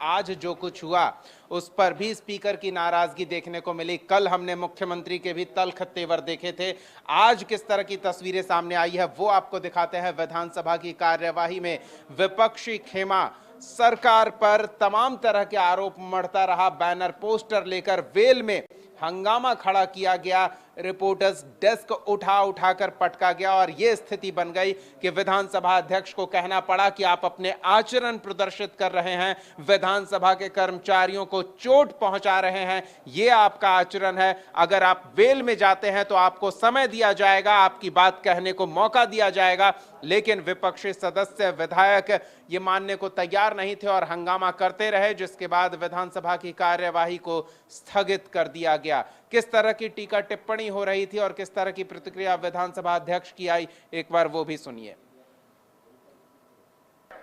आज जो कुछ हुआ उस पर भी स्पीकर की नाराजगी देखने को मिली। कल हमने मुख्यमंत्री के भी तल्ख तेवर देखे थे। आज किस तरह की तस्वीरें सामने आई है वो आपको दिखाते हैं। विधानसभा की कार्यवाही में विपक्षी खेमा सरकार पर तमाम तरह के आरोप मढ़ता रहा। बैनर पोस्टर लेकर वेल में हंगामा खड़ा किया गया, रिपोर्टर्स डेस्क उठाकर पटका गया और यह स्थिति बन गई कि विधानसभा अध्यक्ष को कहना पड़ा कि आप अपने आचरण प्रदर्शित कर रहे हैं, विधानसभा के कर्मचारियों को चोट पहुंचा रहे हैं, यह आपका आचरण है। अगर आप वेल में जाते हैं तो आपको समय दिया जाएगा, आपकी बात कहने को मौका दिया जाएगा। लेकिन विपक्षी सदस्य विधायक ये मानने को तैयार नहीं थे और हंगामा करते रहे, जिसके बाद विधानसभा की कार्यवाही को स्थगित कर दिया गया। किस तरह की टीका टिप्पणी हो रही थी और किस तरह की प्रतिक्रिया विधानसभा अध्यक्ष की आई, एक बार वो भी सुनिए।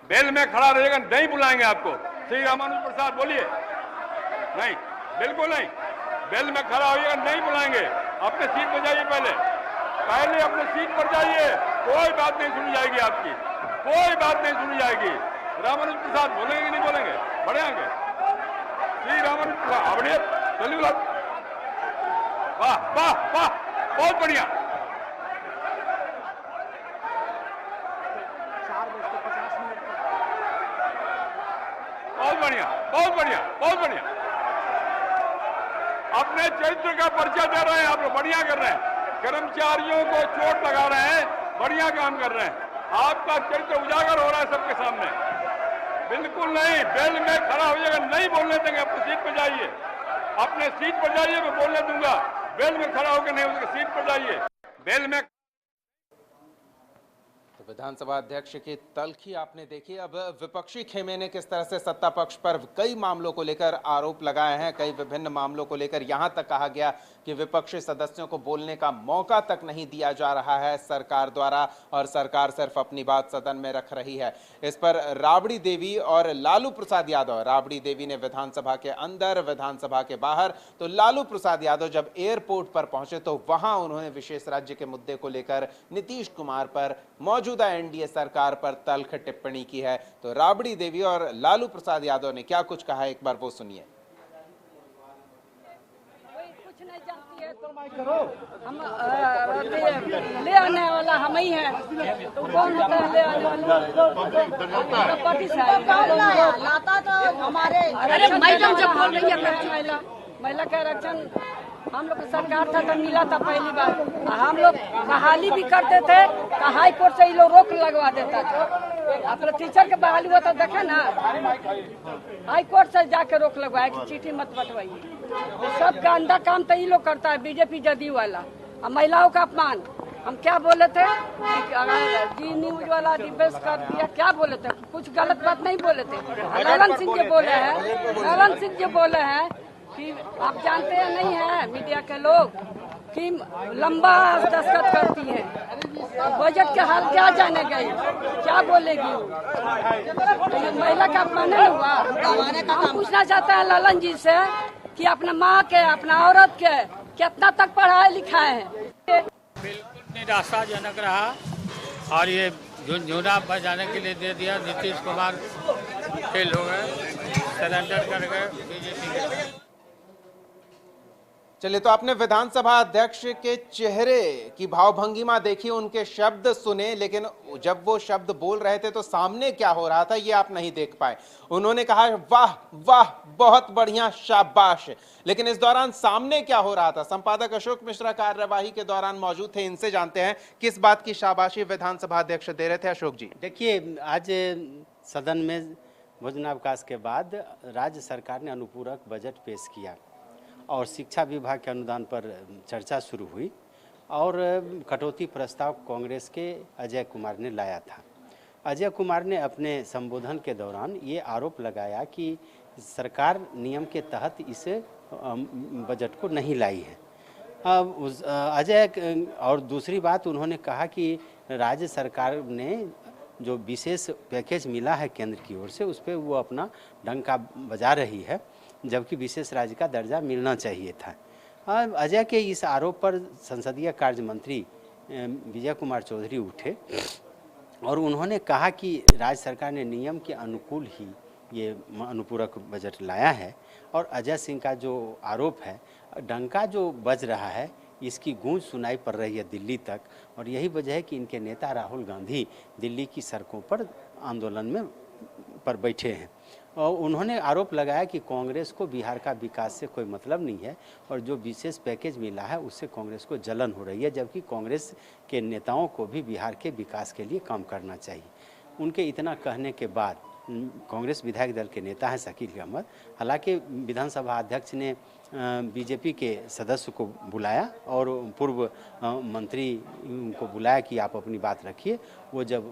बेल में खड़ा रहेगा, नहीं बुलाएंगे आपको। श्री रामानुज प्रसाद बोलिए। नहीं, बिल्कुल नहीं। बेल में खड़ा होइएगा, नहीं बुलाएंगे। अपने सीट पर जाइए, पहले अपने सीट पर जाइए। कोई बात नहीं सुनी जाएगी आपकी, कोई बात नहीं सुनी जाएगी। रामानुज प्रसाद बोलेंगे कि नहीं बोलेंगे? बढ़े आगे श्री रामानुज प्रसाद, बढ़िया, चलिए। वाह वाह वाह, बहुत बढ़िया। बहुत बढ़िया, बहुत बढ़िया, बहुत बढ़िया। अपने चरित्र का परिचय दे रहे हैं आप लोग, बढ़िया कर रहे हैं। कर्मचारियों को चोट लगा रहे हैं, बढ़िया काम कर रहे हैं। आपका चरित्र उजागर हो रहा है सबके सामने। बिल्कुल नहीं, बेल में खड़ा हो जाएगा, नहीं बोलने देंगे। अपनी सीट पर जाइए, अपने सीट पर जाइए, मैं बोलने दूंगा। बेल में खड़ा होकर नहीं हो सकता, सीट पर जाइए। बेल में विधानसभा अध्यक्ष की तल्खी आपने देखी। अब विपक्षी खेमे ने किस तरह से सत्ता पक्ष पर कई मामलों को लेकर आरोप लगाए हैं, कई विभिन्न मामलों को लेकर यहां तक कहा गया कि विपक्षी सदस्यों को बोलने का मौका तक नहीं दिया जा रहा है सरकार द्वारा और सरकार सिर्फ अपनी बात सदन में रख रही है। इस पर राबड़ी देवी और लालू प्रसाद यादव, राबड़ी देवी ने विधानसभा के अंदर, विधानसभा के बाहर, तो लालू प्रसाद यादव जब एयरपोर्ट पर पहुंचे तो वहां उन्होंने विशेष राज्य के मुद्दे को लेकर नीतीश कुमार पर, मौजूदा एनडीए सरकार पर तल्ख टिप्पणी की है। तो राबड़ी देवी और लालू प्रसाद यादव ने क्या कुछ कहा, एक बार वो सुनिए। कुछ नहीं जानती है हम, ले आने वाला हम ही हैं। तो कौन होता है ले आने वाला? पार्टी से लाता तो हमारे। अरे मैडम जब बोल रही है महिला का आरक्षण हम लोग सरकार था तो मिला था पहली बार। हम लोग बहाली भी करते थे तो हाई कोर्ट से ये लोग रोक लगवा देता था। अपने टीचर के बहाली हुआ तो देखे ना, हाई कोर्ट से जाके रोक लगवाया कि चिट्ठी मत बंटवाइए। सब गंदा काम तो ये लोग करता है, बीजेपी जदयू वाला। और महिलाओं का अपमान, हम क्या बोले थे? जी न्यूज वाला डिबेट कर दिया, क्या बोले थे? कुछ गलत बात नहीं बोले थे। ललन सिंह जो बोले हैं, ललन सिंह जो बोले हैं कि आप जानते हैं नहीं है मीडिया के लोग कि लंबा दस्तखत करती है, बजट के हाल क्या जाने गई, क्या बोलेगी वो? तो महिला का अपमान नहीं हुआ। हम पूछना चाहते हैं ललन जी से कि अपना माँ के, अपना औरत के कितना तक पढ़ाई लिखाए हैं। बिल्कुल निराशाजनक रहा और ये झुंझुना बजाने के लिए दे दिया। नीतीश कुमार फेल हो गए, सरेंडर कर गए बीजेपी के। चलिए, तो आपने विधानसभा अध्यक्ष के चेहरे की भावभंगिमा देखी, उनके शब्द सुने, लेकिन जब वो शब्द बोल रहे थे तो सामने क्या हो रहा था ये आप नहीं देख पाए। उन्होंने कहा वाह वाह, बहुत बढ़िया, शाबाश, लेकिन इस दौरान सामने क्या हो रहा था? संपादक अशोक मिश्रा कार्यवाही के दौरान मौजूद थे, इनसे जानते हैं किस बात की शाबाशी विधानसभा अध्यक्ष दे रहे थे। अशोक जी, देखिए, आज सदन में भोजनावकाश के बाद राज्य सरकार ने अनुपूरक बजट पेश किया और शिक्षा विभाग के अनुदान पर चर्चा शुरू हुई और कटौती प्रस्ताव कांग्रेस के अजय कुमार ने लाया था। अजय कुमार ने अपने संबोधन के दौरान ये आरोप लगाया कि सरकार नियम के तहत इस बजट को नहीं लाई है। अजय, और दूसरी बात उन्होंने कहा कि राज्य सरकार ने जो विशेष पैकेज मिला है केंद्र की ओर से, उस पर वो अपना डंका बजा रही है, जबकि विशेष राज्य का दर्जा मिलना चाहिए था। अजय के इस आरोप पर संसदीय कार्य मंत्री विजय कुमार चौधरी उठे और उन्होंने कहा कि राज्य सरकार ने नियम के अनुकूल ही ये अनुपूरक बजट लाया है। और अजय सिंह का जो आरोप है, डंका जो बज रहा है, इसकी गूंज सुनाई पड़ रही है दिल्ली तक। और यही वजह है कि इनके नेता राहुल गांधी दिल्ली की सड़कों पर आंदोलन में पर बैठे हैं। और उन्होंने आरोप लगाया कि कांग्रेस को बिहार का विकास से कोई मतलब नहीं है और जो विशेष पैकेज मिला है उससे कांग्रेस को जलन हो रही है, जबकि कांग्रेस के नेताओं को भी बिहार के विकास के लिए काम करना चाहिए। उनके इतना कहने के बाद कांग्रेस विधायक दल के नेता हैं शकील अहमद, हालांकि विधानसभा अध्यक्ष ने बीजेपी के सदस्य को बुलाया और पूर्व मंत्री को बुलाया कि आप अपनी बात रखिए। वो जब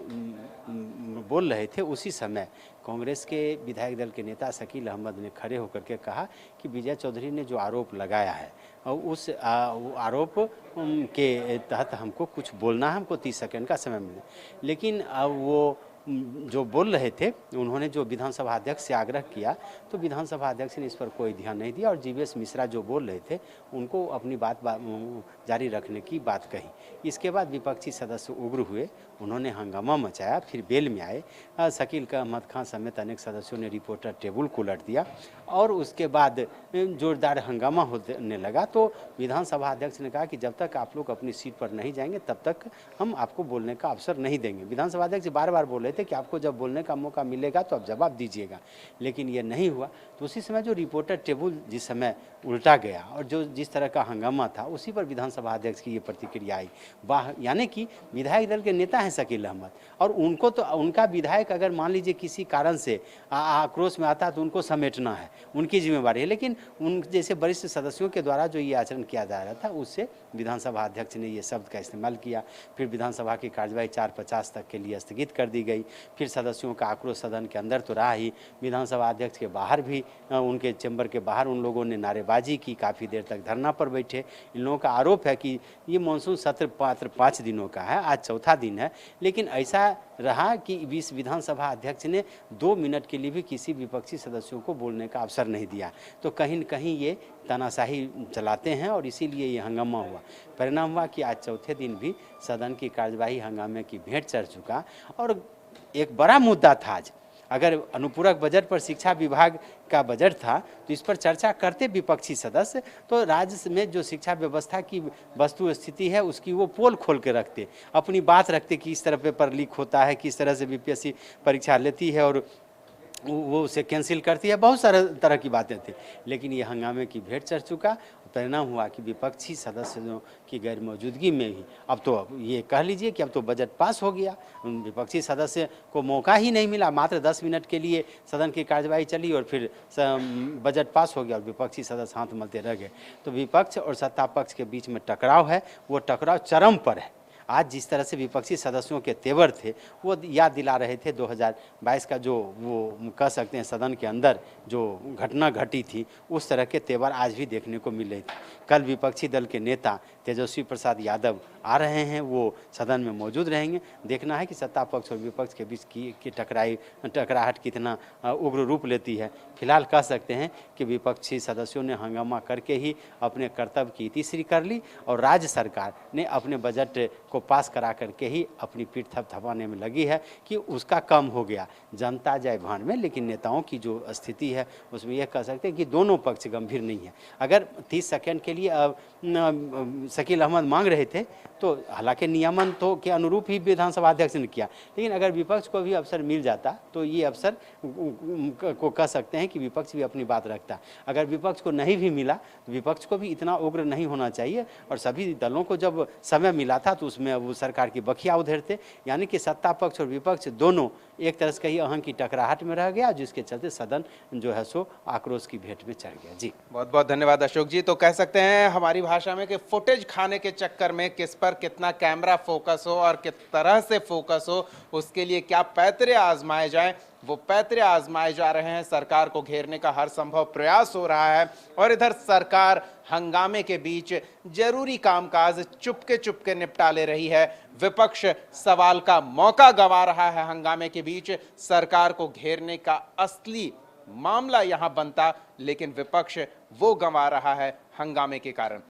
बोल रहे थे उसी समय कांग्रेस के विधायक दल के नेता शकील अहमद ने खड़े होकर के कहा कि विजय चौधरी ने जो आरोप लगाया है और उस आरोप के तहत हमको कुछ बोलना है, हमको 30 सेकंड का समय मिले। लेकिन वो जो बोल रहे थे, उन्होंने जो विधानसभा अध्यक्ष से आग्रह किया तो विधानसभा अध्यक्ष ने इस पर कोई ध्यान नहीं दिया और जीवीएस मिश्रा जो बोल रहे थे उनको अपनी बात जारी रखने की बात कही। इसके बाद विपक्षी सदस्य उग्र हुए, उन्होंने हंगामा मचाया, फिर बेल में आए। शकील अहमद खान समेत अनेक सदस्यों ने रिपोर्टर टेबल को उलट दिया और उसके बाद जोरदार हंगामा होने लगा। तो विधानसभा अध्यक्ष ने कहा कि जब तक आप लोग अपनी सीट पर नहीं जाएंगे तब तक हम आपको बोलने का अवसर नहीं देंगे। विधानसभा अध्यक्ष बार बार बोल रहे थे कि आपको जब बोलने का मौका मिलेगा तो आप जवाब दीजिएगा, लेकिन ये नहीं हुआ। तो उसी समय जो रिपोर्टर टेबल जिस समय उल्टा गया और जो जिस तरह का हंगामा था उसी पर विधानसभा अध्यक्ष की ये प्रतिक्रिया आई। वाह, यानी कि विधायक दल के नेता हैं शकील अहमद और उनको तो उनका विधायक अगर मान लीजिए किसी कारण से आक्रोश में आता तो उनको समेटना है, उनकी जिम्मेवारी है। लेकिन उन जैसे वरिष्ठ सदस्यों के द्वारा जो ये आचरण किया जा रहा था उससे विधानसभा अध्यक्ष ने ये शब्द का इस्तेमाल किया। फिर विधानसभा की कार्यवाही 4:50 तक के लिए स्थगित कर दी गई। फिर सदस्यों का आक्रोश सदन के अंदर तो रहा ही, विधानसभा अध्यक्ष के बाहर भी उनके चैम्बर के बाहर उन लोगों ने नारेबाजी की, काफ़ी देर तक धरना पर बैठे। इन लोगों का आरोप है कि ये मानसून सत्र 5 दिनों का है, आज चौथा दिन है, लेकिन ऐसा रहा कि इस विधानसभा अध्यक्ष ने 2 मिनट के लिए भी किसी विपक्षी सदस्यों को बोलने का अवसर नहीं दिया। तो कहीं न कहीं ये तानाशाही चलाते हैं और इसीलिए ये हंगामा हुआ। परिणाम हुआ कि आज चौथे दिन भी सदन की कार्यवाही हंगामे की भेंट चढ़ चुका। और एक बड़ा मुद्दा था आज, अगर अनुपूरक बजट पर शिक्षा विभाग का बजट था तो इस पर चर्चा करते विपक्षी सदस्य तो राज्य में जो शिक्षा व्यवस्था की वस्तु स्थिति है उसकी वो पोल खोल के रखते, अपनी बात रखते कि इस तरह पेपर लीक होता है, किस तरह से बीपीएससी परीक्षा लेती है और वो उसे कैंसिल करती है, बहुत सारे तरह की बातें थी। लेकिन ये हंगामे की भेंट चढ़ चुका। परिणाम हुआ कि विपक्षी सदस्यों की गैर मौजूदगी में ही अब तो ये कह लीजिए कि अब तो बजट पास हो गया। विपक्षी सदस्य को मौका ही नहीं मिला, मात्र 10 मिनट के लिए सदन की कार्यवाही चली और फिर बजट पास हो गया और विपक्षी सदस्य हाथ मलते रह गए। तो विपक्ष और सत्ता पक्ष के बीच में टकराव है, वो टकराव चरम पर है। आज जिस तरह से विपक्षी सदस्यों के तेवर थे वो याद दिला रहे थे 2022 का जो वो कह सकते हैं सदन के अंदर जो घटना घटी थी, उस तरह के तेवर आज भी देखने को मिल रहे थे। कल विपक्षी दल के नेता तेजस्वी प्रसाद यादव आ रहे हैं, वो सदन में मौजूद रहेंगे। देखना है कि सत्ता पक्ष और विपक्ष के बीच की टकराहट कितना उग्र रूप लेती है। फिलहाल कह सकते हैं कि विपक्षी सदस्यों ने हंगामा करके ही अपने कर्तव्य की इतिश्री कर ली और राज्य सरकार ने अपने बजट को पास करा करके ही अपनी पीठ थपथपाने में लगी है कि उसका कम हो गया। जनता जाए भान में, लेकिन नेताओं की जो स्थिति है उसमें यह कह सकते हैं कि दोनों पक्ष गंभीर नहीं है। अगर 30 सेकंड के लिए शकील अहमद मांग रहे थे तो हालांकि नियमन तो के अनुरूप ही विधानसभा अध्यक्ष ने किया, लेकिन अगर विपक्ष को भी अवसर मिल जाता तो ये अवसर को कह सकते हैं कि विपक्ष भी अपनी बात रखता। अगर विपक्ष को नहीं भी मिला तो विपक्ष को भी इतना उग्र नहीं होना चाहिए और सभी दलों को जब समय मिला था तो उसमें वो सरकार की बखिया उधेड़ते। यानी कि सत्ता पक्ष और विपक्ष दोनों एक तरह से कहीं अहं की टकराहट में रह गया, जिसके चलते सदन जो है सो आक्रोश की भेंट में चढ़ गया। जी बहुत बहुत धन्यवाद अशोक जी। तो कह सकते हैं हमारी भाषा में कि फुटेज खाने के चक्कर में किस पर कितना कैमरा फोकस हो और किस तरह से फोकस हो, उसके लिए क्या पैतरे आजमाए जाएं, वो पैतरे आजमाए जा रहे हैं। सरकार को घेरने का हर संभव प्रयास हो रहा है और इधर सरकार हंगामे के बीच जरूरी कामकाज चुपके निपटा ले रही है। विपक्ष सवाल का मौका गंवा रहा है हंगामे के बीच। सरकार को घेरने का असली मामला यहां बनता, लेकिन विपक्ष वो गंवा रहा है हंगामे के कारण।